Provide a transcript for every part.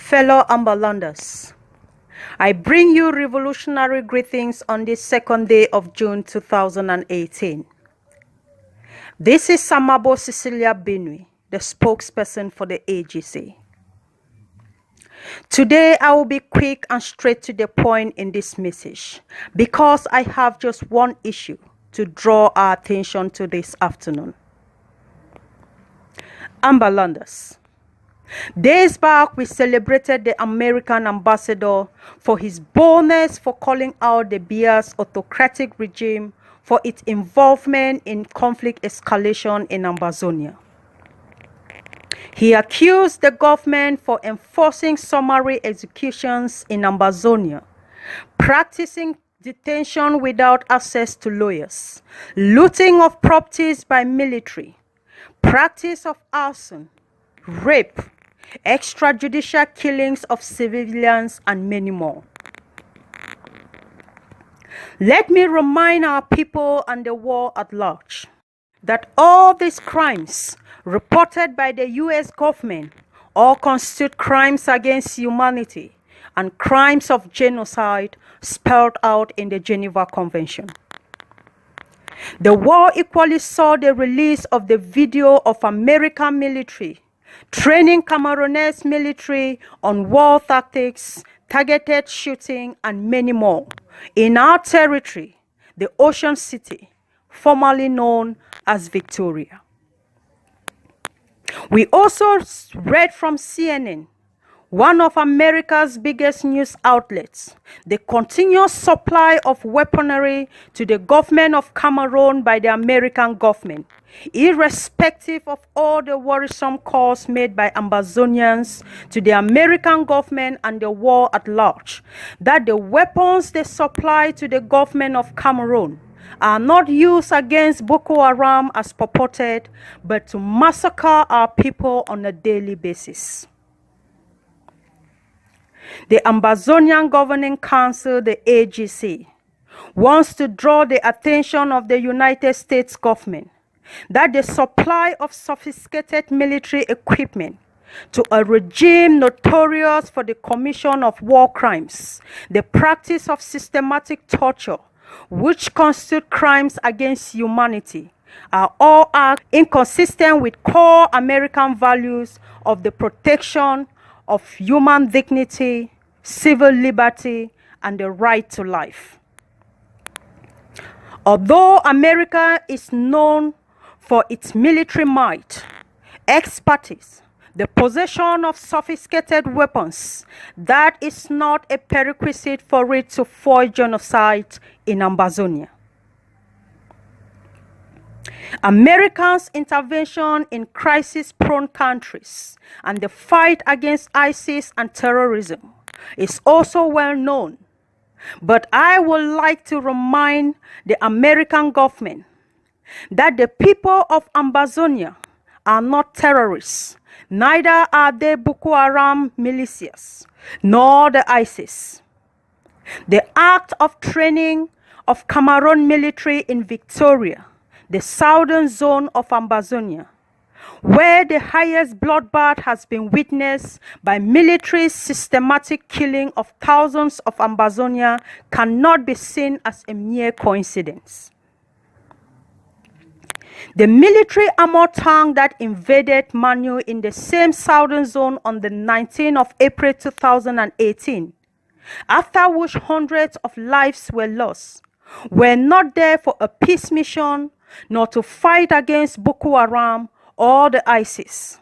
Fellow Ambalanders, I bring you revolutionary greetings on this second day of June 2018. This is AMABO CECILIA, the spokesperson for the AGC. Today, I will be quick and straight to the point in this message because I have just one issue to draw our attention to this afternoon. Ambalanders, days back, we celebrated the American ambassador for his boldness for calling out the Bia's autocratic regime for its involvement in conflict escalation in Ambazonia. He accused the government for enforcing summary executions in Ambazonia, practicing detention without access to lawyers, looting of properties by military, practice of arson, rape, extrajudicial killings of civilians, and many more. Let me remind our people and the world at large that all these crimes reported by the U.S. government all constitute crimes against humanity and crimes of genocide spelled out in the Geneva Convention. The world equally saw the release of the video of American military training Cameroonese military on war tactics, targeted shooting, and many more in our territory, the Ocean City, formerly known as Victoria. We also read from CNN, one of America's biggest news outlets, the continuous supply of weaponry to the government of Cameroon by the American government, irrespective of all the worrisome calls made by Ambazonians to the American government and the world at large, that the weapons they supply to the government of Cameroon are not used against Boko Haram as purported, but to massacre our people on a daily basis. The Ambazonian Governing Council, the AGC, wants to draw the attention of the United States government that the supply of sophisticated military equipment to a regime notorious for the commission of war crimes, the practice of systematic torture, which constitute crimes against humanity, are all acts inconsistent with core American values of the protection of human dignity, civil liberty, and the right to life. Although America is known for its military might, expertise, the possession of sophisticated weapons, that is not a prerequisite for it to foil genocide in Ambazonia. Americans' intervention in crisis-prone countries and the fight against ISIS and terrorism is also well known. But I would like to remind the American government that the people of Ambazonia are not terrorists, neither are they Boko Haram militias, nor the ISIS. The act of training of Cameroon military in Victoria, the southern zone of Ambazonia, where the highest bloodbath has been witnessed by military systematic killing of thousands of Ambazonia, cannot be seen as a mere coincidence. The military armor tank that invaded Manu in the same southern zone on the 19th of April 2018, after which hundreds of lives were lost, were not there for a peace mission, nor to fight against Boko Haram or the ISIS.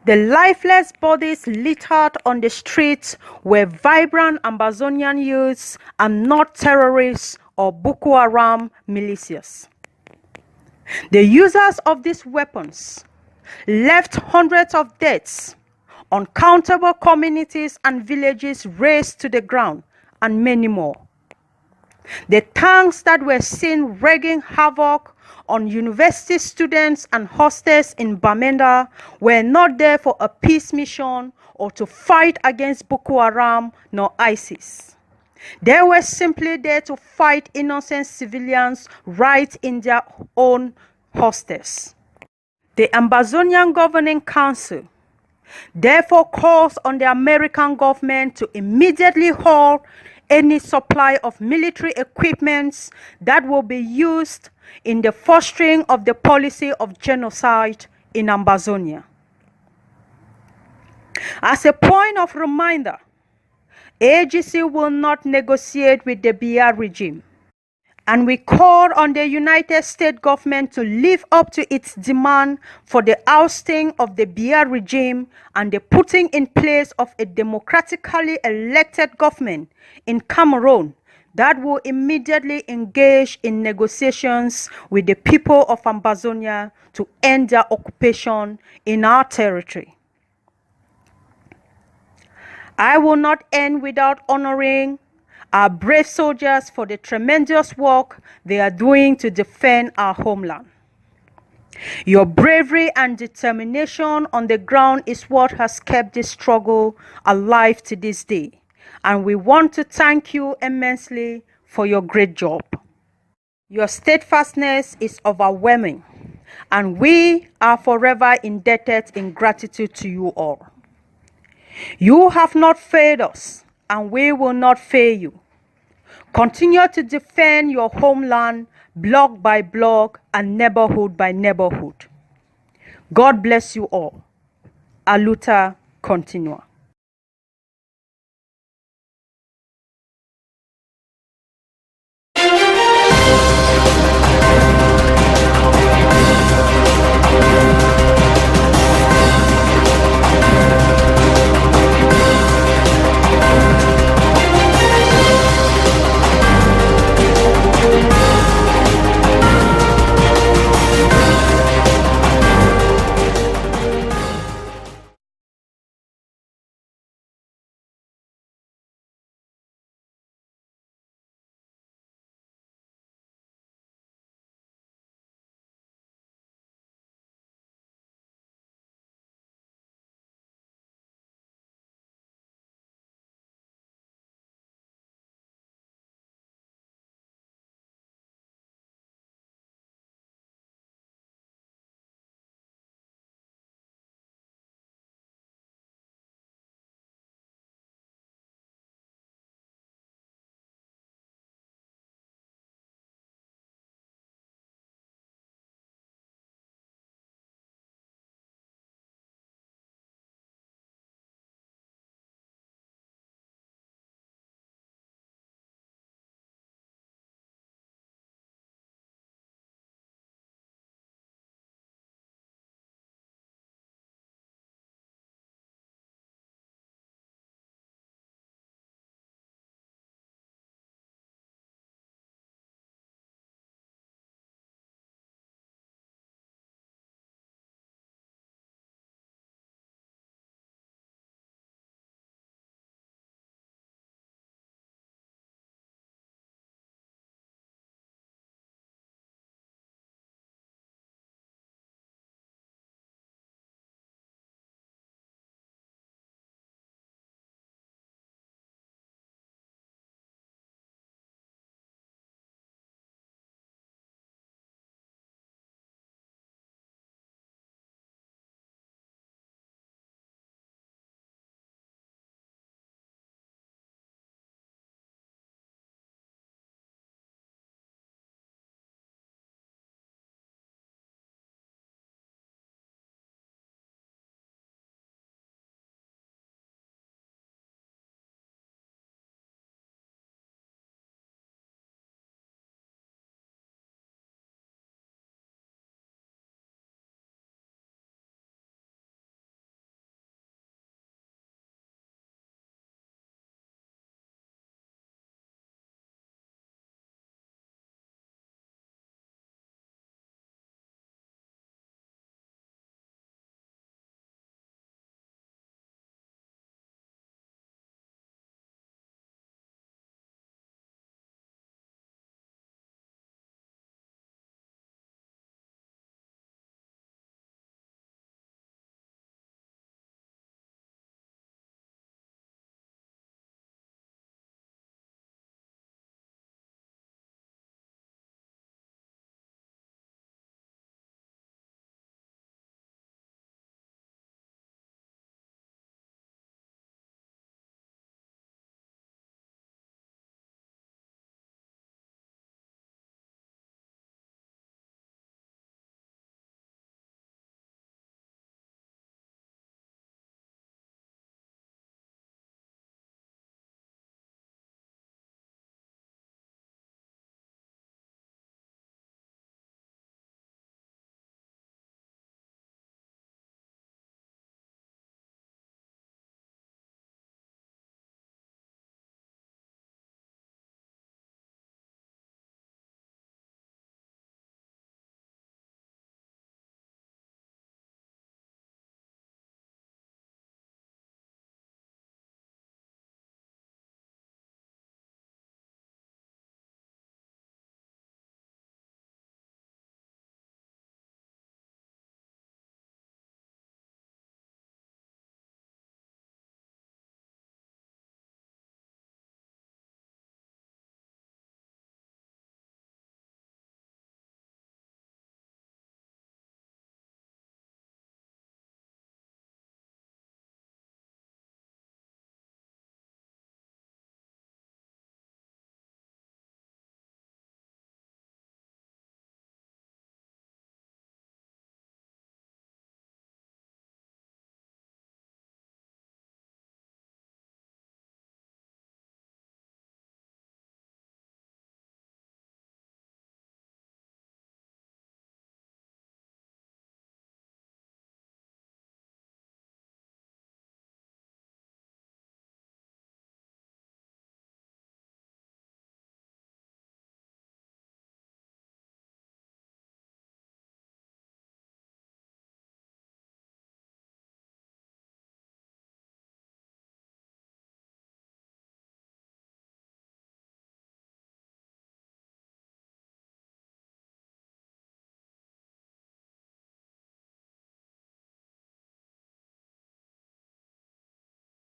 The lifeless bodies littered on the streets were vibrant Ambazonian youths and not terrorists or Boko Haram militias. The users of these weapons left hundreds of deaths, uncountable communities and villages razed to the ground, and many more. The tanks that were seen wreaking havoc on university students and hostels in Bamenda were not there for a peace mission or to fight against Boko Haram nor ISIS. They were simply there to fight innocent civilians right in their own hostels. The Ambazonian Governing Council therefore calls on the American government to immediately halt any supply of military equipments that will be used in the fostering of the policy of genocide in Ambazonia. As a point of reminder, AGC will not negotiate with the Biya regime, and we call on the United States government to live up to its demand for the ousting of the Biya regime and the putting in place of a democratically elected government in Cameroon that will immediately engage in negotiations with the people of Ambazonia to end their occupation in our territory. I will not end without honoring our brave soldiers for the tremendous work they are doing to defend our homeland. Your bravery and determination on the ground is what has kept this struggle alive to this day, and we want to thank you immensely for your great job. Your steadfastness is overwhelming, and we are forever indebted in gratitude to you all. You have not failed us, and we will not fail you. Continue to defend your homeland block by block and neighborhood by neighborhood. God bless you all. A luta continua.